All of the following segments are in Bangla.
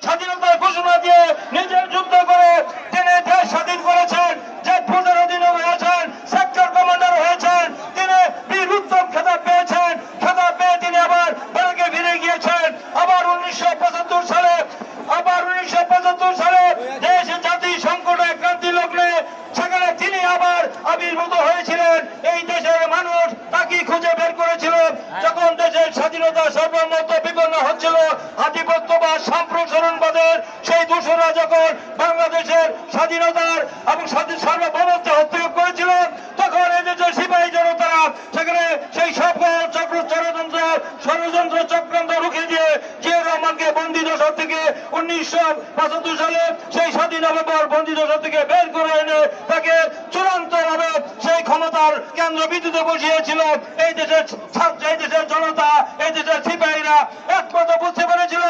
স্বাধীনতার ঘোষণা দিয়ে নিজের যুদ্ধ করে তিনি দেশ স্বাধীন করেছেন, যে ফোর্সের অধীনে হয়েছেন, সেক্টর কমান্ডার হয়েছেন, তিনি বীর উত্তম খেতাব পেয়েছেন। খেতাব পেয়ে তিনি আবার ব্যারাকে ফিরে গিয়েছেন। আবার 1975 সালে দেশ জাতি সংকটে ক্রান্তি লগ্নে সেখানে তিনি আবার আবির্ভূত হয়েছিলেন। এই দেশের মানুষ তাকে খুঁজে বের করেছিল যখন দেশের স্বাধীনতা সর্বমত বিপন্ন হচ্ছিল। আধিপত্যবাদ সম্প্রসারণবাদের সেই দূষণরা যখন বাংলাদেশের স্বাধীনতার এবং সার্বভৌমত্ব হস্তক্ষেপ করেছিল, তখন এই দেশের সিপাহী জনতারা সেখানে সেই সকল ষড়যন্ত্র চক্রান্ত রুখে দিয়ে জিয়াউর রহমানকে বন্দী দশা থেকে 1975 সালে সেই 7 নভেম্বর বন্দী দশা থেকে বের করে এনে তাকে চূড়ান্তভাবে সেই ক্ষমতার কেন্দ্রবিন্দুতে বসিয়েছিল। এই দেশের জনতা, এই দেশের সিপাহীরা একমাত্র বুঝতে পেরেছিল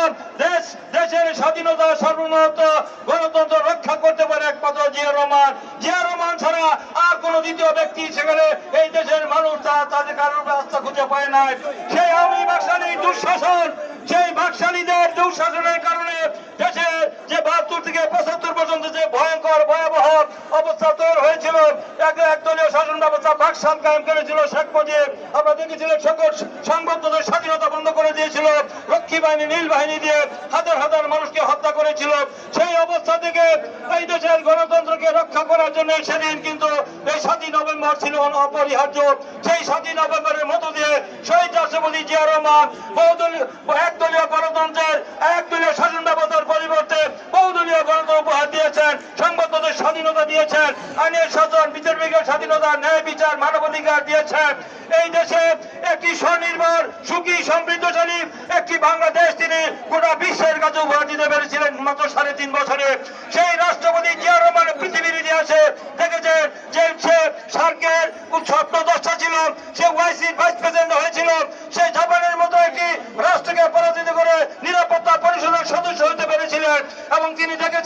দেশের স্বাধীনতা সার্বভৌমত্ব গণতন্ত্র রক্ষা করতে পারে একমাত্র জিয়াউর রহমান। জিয়াউর রহমান ছাড়া আর কোন দ্বিতীয় ব্যক্তি সেখানে এই দেশের মানুষ তাদের কারোর রাস্তা খুঁজে পায় নাই। সেই আওয়ামী বাকশালী দুঃশাসন, সেই বাকশালীদের দুঃশাসনের কারণে দেশে যে 72 থেকে 75 পর্যন্ত যে ভয়ঙ্কর ভয়াবহ অবস্থা তৈরি হয়েছিল, একদলীয় শাসন ব্যবস্থা বাকশাল কায়েম করেছিল শেখ মুজিব। আমরা দেখেছিলেন সকল সংবাদপত্রের স্বাধীনতা বন্ধ করে দিয়েছিল, রক্ষী বাহিনী নীল বাহিনী দিয়ে হাজার হাজার মানুষকে হত্যা করেছিল। সেই অবস্থা থেকে এই দেশের গণতন্ত্রকে রক্ষা করার জন্য সেদিন কিন্তু এই 7 নভেম্বর ছিল অপরিহার্য। সেই 7 নভেম্বরের মধ্য দিয়ে শহীদ রাষ্ট্রপতি জিয়াউর রহমান একদলীয় গণতন্ত্রের, একদলীয় শাসন ব্যবস্থার পরিবর্তে বহুদলীয় গণতন্ত্র উপহার দিয়েছেন, সংবাদপত্রের স্বাধীনতা দিয়েছেন, আইনের শাসন, বিচার বিভাগের স্বাধীনতা, ন্যায় বিচার, মানবাধিকার দিয়েছেন। এই দেশে একটি স্বনির্ভর, সুখী, সমৃদ্ধশালী একটি বাংলাদেশ তিনি গোটা বিশ্বের কাছে উপহার দিতে পেরেছিলেন মাত্র 3.5 বছরে। সেই রাষ্ট্রপতি জিয়াউর রহমান পৃথিবীর ইতিহাসে দেখেছেন যে সে সার্কের স্বপ্নদ্রষ্টা ছিল, সে ওআইসির ভাইস প্রেসিডেন্ট হয়েছিল, সে জাপানের মতো একটি রাষ্ট্রকে পরাজিত করে নিরাপত্তা পরিষদের সদস্য হতে পেরেছিলেন এবং তিনি দেখেছেন